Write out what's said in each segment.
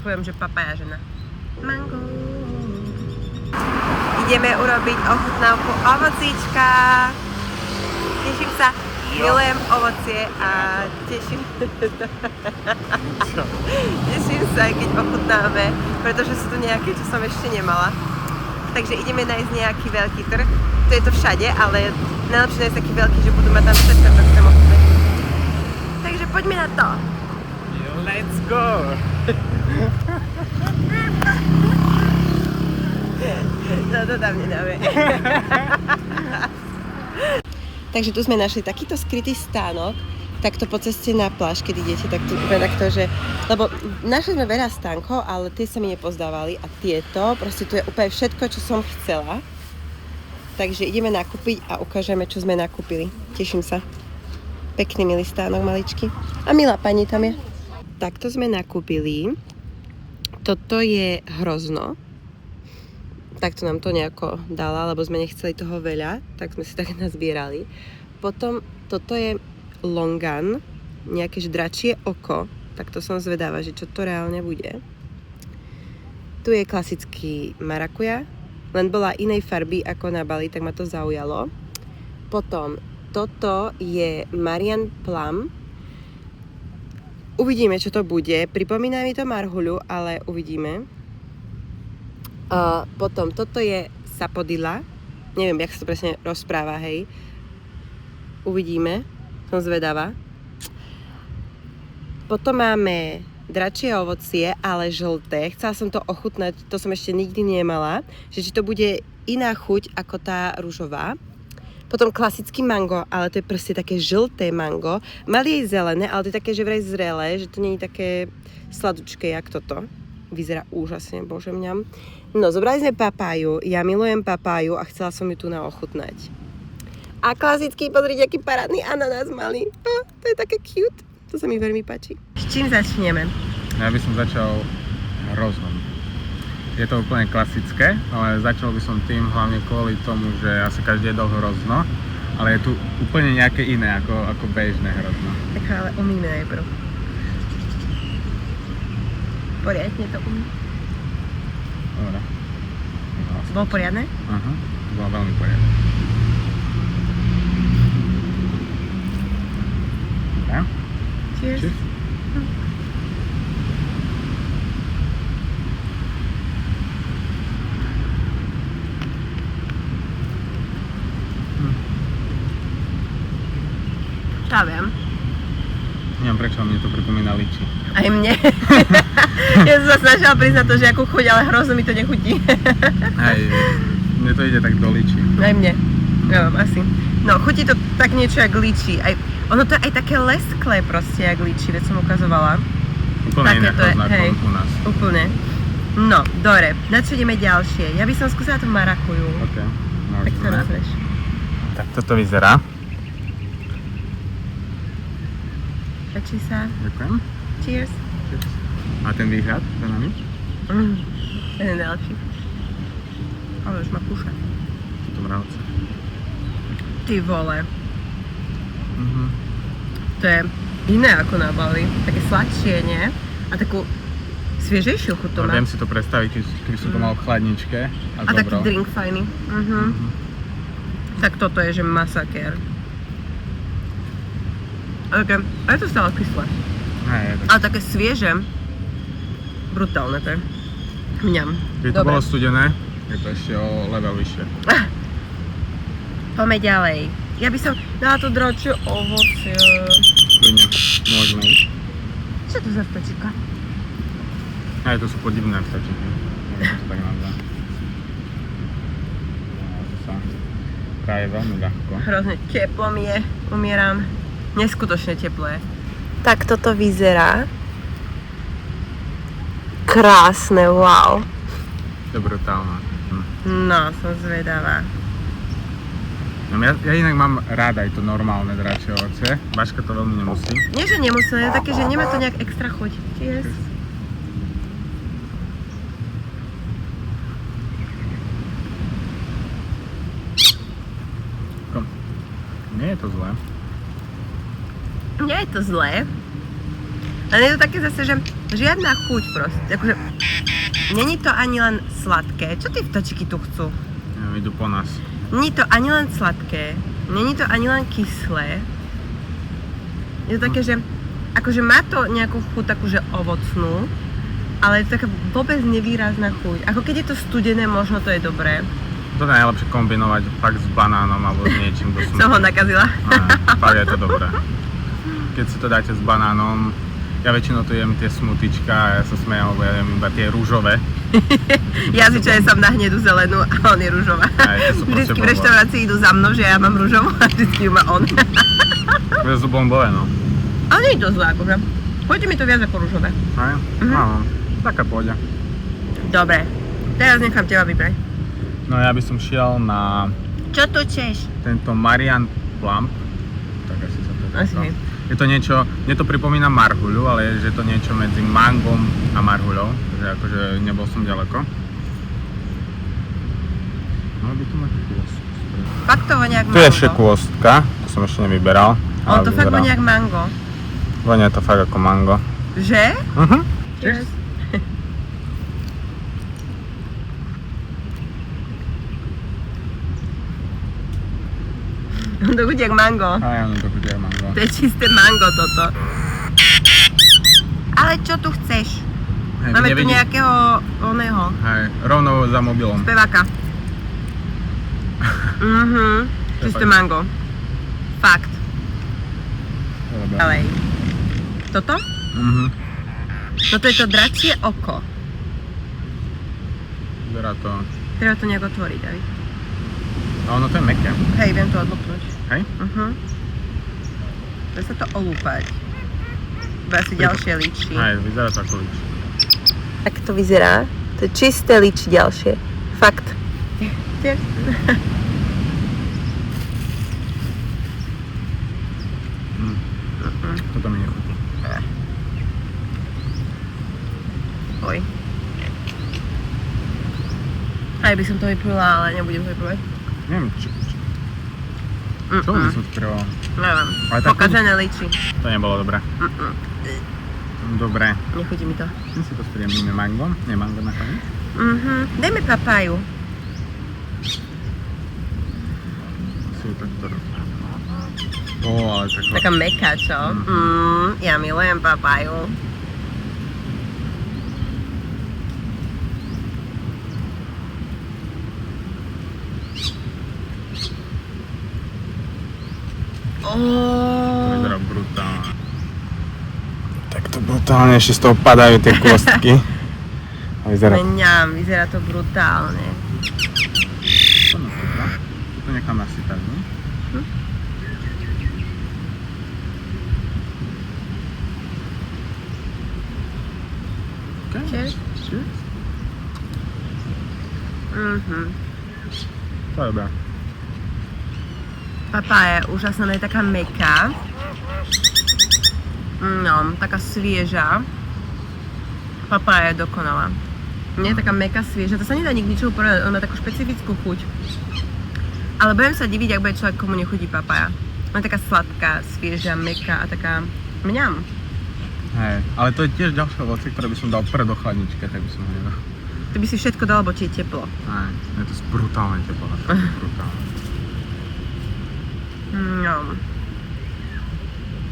poviem, že papaja žena. Mango. Ideme urobiť ochutnávku ovocíčka. Teším sa. Milujem ovocie a teším sa, keď ochutnáme, pretože sú tu nejaké, čo som ešte nemala. Takže ideme nájsť nejaký veľký trh. To je to všade, ale najlepšie je taký veľký, že budú mať tam všetko, čo chcem ochutnať. Takže poďme na to. Let's go! No to tam nedáme. Takže tu sme našli takýto skrytý stánok, takto po ceste na pláž, keď idete, tak tu takto, že... Lebo našli sme veľa stánkov, ale tie sa mi nepozdávali a tieto, proste tu je úplne všetko, čo som chcela. Takže ideme nakúpiť a ukážeme, čo sme nakúpili. Teším sa. Pekný, milý stánok, maličký. A milá pani tam je. Takto sme nakúpili. Toto je hrozno. Takto nám to nejako dala, lebo sme nechceli toho veľa, tak sme si tak nazbierali. Potom toto je longan, nejaké dračie oko, tak to som zvedáva, že čo to reálne bude. Tu je klasický marakuja, len bola inej farby ako na Bali, tak ma to zaujalo. Potom toto je Marian Plum. Uvidíme, čo to bude. Pripomína mi to marhuľu, ale uvidíme. Potom toto je sapodila. Neviem, jak sa to presne rozpráva, hej. Uvidíme. Som zvedavá. Potom máme dračie ovocie, ale žlté. Chcela som to ochutnať, to som ešte nikdy nemala. Že či to bude iná chuť ako tá ružová. Potom klasický mango, ale to je proste také žlté mango. Mali jej zelené, ale to je také, že vraj zrelé, že to nie je také sladučké, jak toto. Vyzerá úžasne, bože mňam. No, zobrali sme papáju. Ja milujem papáju a chcela som ju tu naochutnať. A klasický, pozrite, aký parádny ananás mali. To je také cute. To sa mi veľmi páči. S čím začneme? Ja by som začal hroznom. Je to úplne klasické, ale začal by som tým hlavne kvôli tomu, že asi každý jedol hrozno, ale je tu úplne nejaké iné ako bežné hrozno. Tak ale umíme najprv. Poriadne to umí. Dobre. Bolo poriadne? Aha, to bolo veľmi poriadne. Dobre. Cheers. Cheers. Ja viem. Neviem, prečo mne to pripomína liči. Aj mne. Ja som sa snažila priznať to, že ako chuť, ale hrozno mi to nechutí. Aj, mne to ide tak do liči. Aj mne. Ja vám asi. No, chutí to tak niečo jak liči. Ono to je aj také lesklé proste, jak liči, veď som ukazovala. Úplne iné hrozno ako u nás. Úplne. No, dobre, na čo ideme ďalšie? Ja by som skúsila tú marakuju. OK, Tak to rozveš. Tak toto vyzerá. Páči sa. Ďakujem. Cheers. A ten výhľad za nami? Ten je najlepší. Ale už ma kúša. Toto mravce. Ty vole. To je iné ako na Bali. Také sladšie, nie? A takú sviežejšiu chuť to má. Viem si to predstaviť, keby som to mal v chladničke. A taký drink fajný. Tak toto je, že masakér. Okay. A je to stále kyslé. Ale také svieže. Brutálne to je. Mňam. Keď to bolo studené, je to ešte o level vyššie. Poďme ďalej. Ja by som dala to dračie ovocie. Kľudne, môžeme ísť. Čo to za vtačika? Aj to sú podivné vtačiky. Neviem, to tak nazvá. To sa praje veľmi ľahko. Hrozne teplo mi je. Umieram. Neskutočne teplo je. Tak toto vyzerá. Krásne, wow. To je brutálne. No, som zvedavá. No, ja inak mám rád aj to normálne dračie ovocie. Baška to veľmi nemusí. Nie, že nemusí, je také, že nemá to nejak extra chuť. Cheers. Nie je to zlé. Nie je to zlé. Ale je to také zase, že žiadna chuť proste. Akože, není to ani len sladké. Čo tí vtačiky tu chcú? Idú po nás. Není to ani len sladké, není to ani len kyslé. Je to také, že akože má to nejakú chuť takú, že ovocnú, ale je to taká vôbec nevýrazná chuť. Ako keď je to studené, možno to je dobré. To je najlepšie kombinovať fakt s banánom alebo s niečím do smutia. Som ho nakazila. Fakt je to dobré. Keď si to dáte s banánom, ja väčšinou tu jem tie smutička a ja sa smejem, lebo ja jem iba tie rúžové. Ja si čo som na hnedu zelenú a on je rúžová. Vždycky v reštaurácii idú za mnou, že ja mám rúžovú a vždycky ju má on. To sú bombové, no. Ale nie je to zlé, akože. Chodí mi to viac ako rúžové. Aj? No, taká pôjde. Dobre, teraz nechám teba vybrať. No ja by som šiel na Čo tu češ? tento Marian Plump. Tak asi sa to Asi hej. Je to niečo, mne to pripomína marhuľu, ale je to niečo medzi mangom a marhuľou, takže akože nebol som ďaleko. Malo by to mať kôst. Fakt to vonia jak Tu mango. je ešte kôstka, to som ešte nevyberal. On ale to fakt vyzerá- vonia jak mango. Vonia to fakt ako mango. Že? Cheers. On to chutí jak mango. Aj, ono to chutí ako mango. To je čisté mango toto. Ale čo tu chceš? Hej, Máme tu nevidíš? nejakého oného Hej, rovno za mobilom. speváka. Čisté fakt. mango. Fakt. Dobre. Ďalej. Toto? Mhm. Toto je to dračie oko. Vyzerá to... Treba to nejak otvoriť, aj. A ono to je mäkké. Hej, viem to odlúpnuť. Hej? Dá sa to olúpať. Bude asi ďalšie líči. Hej, vyzerá to ako líč. Tak to vyzerá. To je čisté líči ďalšie. Fakt. Toto mi nechutí. Oj. Aj by som to vyplula, ale nebudem to vyplúvať. Neviem, čo by som spravil? Neviem. Ale tak- Pokazené líči. To nebolo dobré. Dobre. Nechutí mi to. My si to spríjemníme mangom. Nie mango nakoniec. Dajme papaju. Si to ale tak... Taká meká, čo? Ja milujem papaju. To vyzerá brutálne. Tak to brutálne, ešte z toho padajú tie kôstky. A vyzerá... Mňam, vyzerá to brutálne. To nechám nasypať, no? Okay. Cheers. Cheers. To je dobré. Papája je úžasná, je taká meká. No, taká svieža. Papája je dokonalá. Nie je taká meká svieža, to sa nedá nikdy ničoho povedať, on má takú špecifickú chuť. Ale budem sa diviť, ak bude človek, komu nechutí papája. Ona je taká sladká, svieža, meká a taká mňam. Hej, ale to je tiež ďalšie ovocie, ktoré by som dal pred do chladničke, tak by som ho nedal. Ty by si všetko dal, lebo ti je teplo. Hej, je to brutálne teplo, brutálne. No.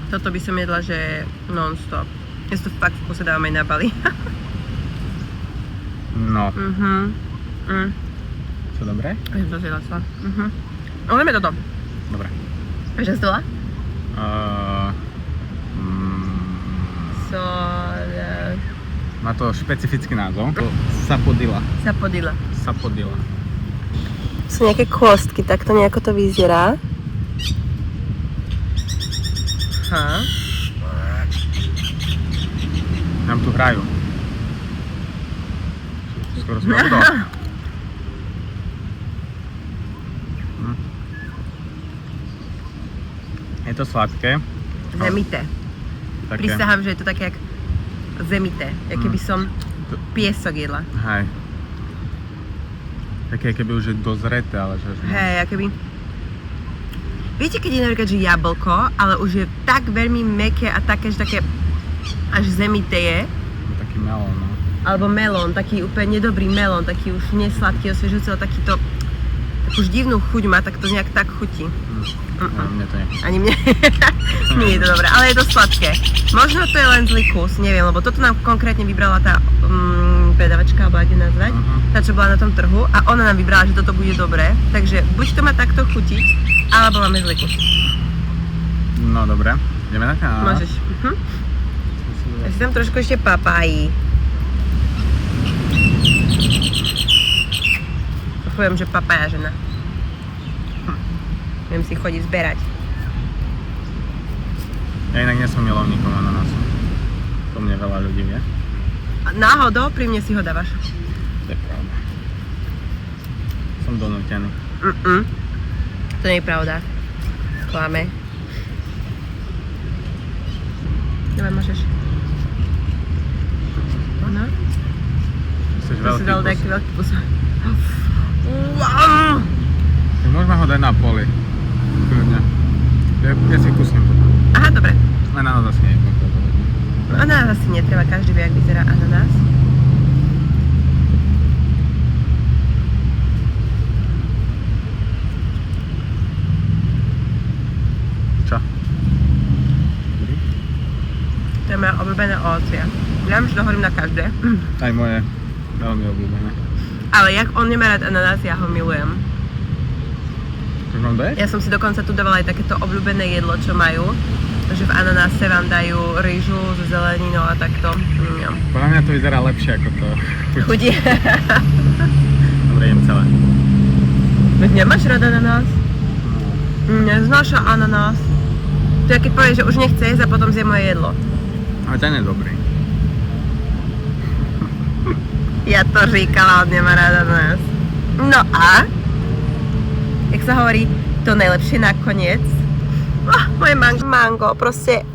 Toto by som jedla, že non-stop. Ja si to fakt v kuse dávam aj na Bali. No, Mm. čo dobré? Ja som to zjedla celá. Olejme toto. Dobre. Vieš, čo si to volá? Má to špecifický názov. Sapodila. Sapodila. Sapodila. Sú nejaké kôstky, tak to nejako to vyzerá. Nám tu hrajú. Skoro sme udol. Je to sladké. Zemité. Také, Prisahám, že je to také jak zemité. Jak keby som piesok jedla. hej. Také keby už je dozreté, ale že až moc. Hej, jak keby... Viete, keď je napríklad, že jablko, ale už je tak veľmi mäkké a také, že také až zemité je. Taký melón, no. Alebo melón, taký úplne nedobrý melón, taký už nesladký, osviežujúci, ale takýto takú už divnú chuť má, tak to nejak tak chutí. Mne to nechutí. Ani mne. Nie je to dobré, ale je to sladké. Možno to je len zlý kus, neviem, lebo toto nám konkrétne vybrala tá predavačka, alebo ako nazvať, tá, čo bola na tom trhu, a ona nám vybrala, že toto bude dobré. Takže buď to má takto chutiť, alebo máme zlý kus. No dobre, ideme na kávu. Môžeš. Ja si tam trošku ešte papáji. Poviem, že papája žena. Viem si chodiť zberať. Ja inak nie som milovníkom ananásu. To mne veľa ľudí vie. Náhodou pri mne si ho dávaš. To je pravda. Som donútený. To nie je pravda. Klame. Dobre, môžeš. No. Chceš To si veľký dal kus? taký veľký kus. Wow! Tak môžeme ho dať na poli. Kľudne. Ja si kusnem potom. Aha, dobre. Ananás asi nie je to. Ananás asi netreba, každý vie, jak vyzerá ananás. Čo? To je moja obľúbené ovocie. Ja viem, že to hovorím na každé. Aj moje. Veľmi obľúbené. Ale jak on nemá rád ananás, ja ho milujem. Už mám dojať? Ja som si dokonca tu dávala aj takéto obľúbené jedlo, čo majú. Že v ananáse vám dajú rýžu so zeleninou a takto. Podľa mňa to vyzerá lepšie ako to. Chudí. Dobre, idem celé. Veď nemáš rád ananás? Neznáša ananás. To je keď povieš, že už nechce jesť a potom zje moje jedlo. Ale ten je dobrý. Ja to říkala, on nemá rád ananás. No a? Jak sa hovorí, to najlepšie nakoniec. Moje mango, proste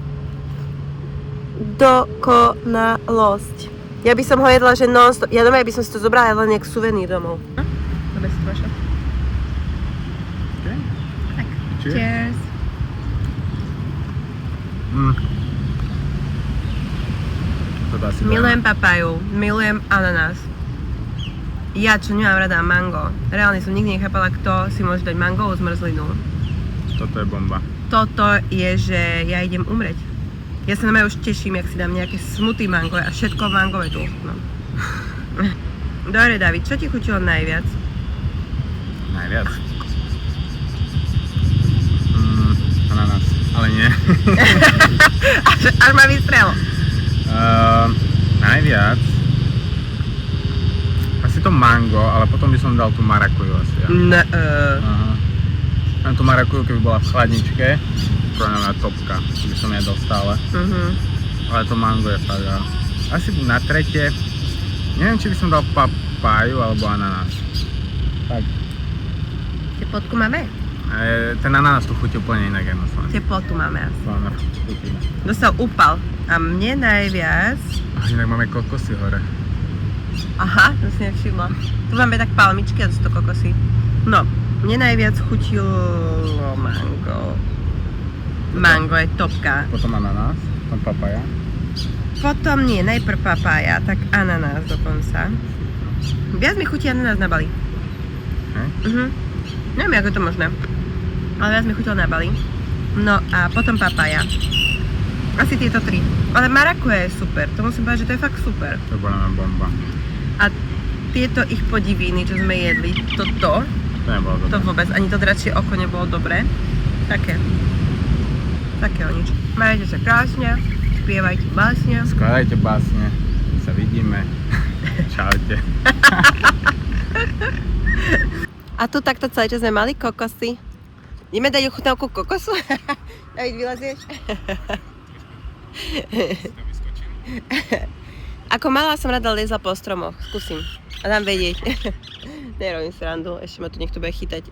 dokonalosť. Ja by som ho jedla, že non-stop. Ja doma by som si to zobrala len jak suvenír domov. Dobre si to vaša. Okay. Tak, Cheers. cheers. Toto asi Milujem papaju, milujem ananás. Ja, čo nemám rada mango. Reálne som nikdy nechápala, kto si môže dať mangovú zmrzlinu. Toto je bomba. Toto je, že ja idem umrieť. Ja sa na mňa už teším, jak si dám nejaké smutý mango a všetko mangové tu ochutnám. Dobre, David, čo ti chutilo najviac? Najviac. Ananás, ale nie. až ma vystrelo. Najviac. Asi to mango, ale potom by som dal tú marakuju asi. Ja. Aha. Tú marakuju, keby bola v chladničke, pro mňa topka, by som jedol stále. Ale to mango je fakt. Asi na tretie, neviem, či by som dal papáju alebo ananás. Tak. Tepotku máme? Ten ananás tu chutí úplne inak, jak na Slovensku. Teplotu máme asi. Chutíme. Dostal úpal. A mne najviac... Inak máme kokosy hore. Aha, to si nevšimla. Tu máme tak palmičky a to sú to kokosy. No, mne najviac chutilo mango. Mango je topka. Potom ananás, potom papaja. Potom nie, najprv papája, tak ananás dokonca. Viac mi chutí ananás na Bali. Neviem, ako je to možné. Ale viac mi chutilo na Bali. No a potom papája. Asi tieto tri. Ale marakuja je super, to musím povedať, že to je fakt super. To bola bomba. A tieto ich podivíny, čo sme jedli, toto, To nebolo to dobré. vôbec, ani to dračie oko nebolo dobré. Také o nič. Majte sa krásne, spievajte básne. Skladajte básne, sa vidíme. Čaute. A tu takto celý čas sme mali kokosy. Ideme dať ochutnávku kokosu? David, vylezieš? Ako malá som rada liezla po stromoch. Skúsim. A dám vedieť. Nerobím srandu, ešte ma tu niekto bude chytať.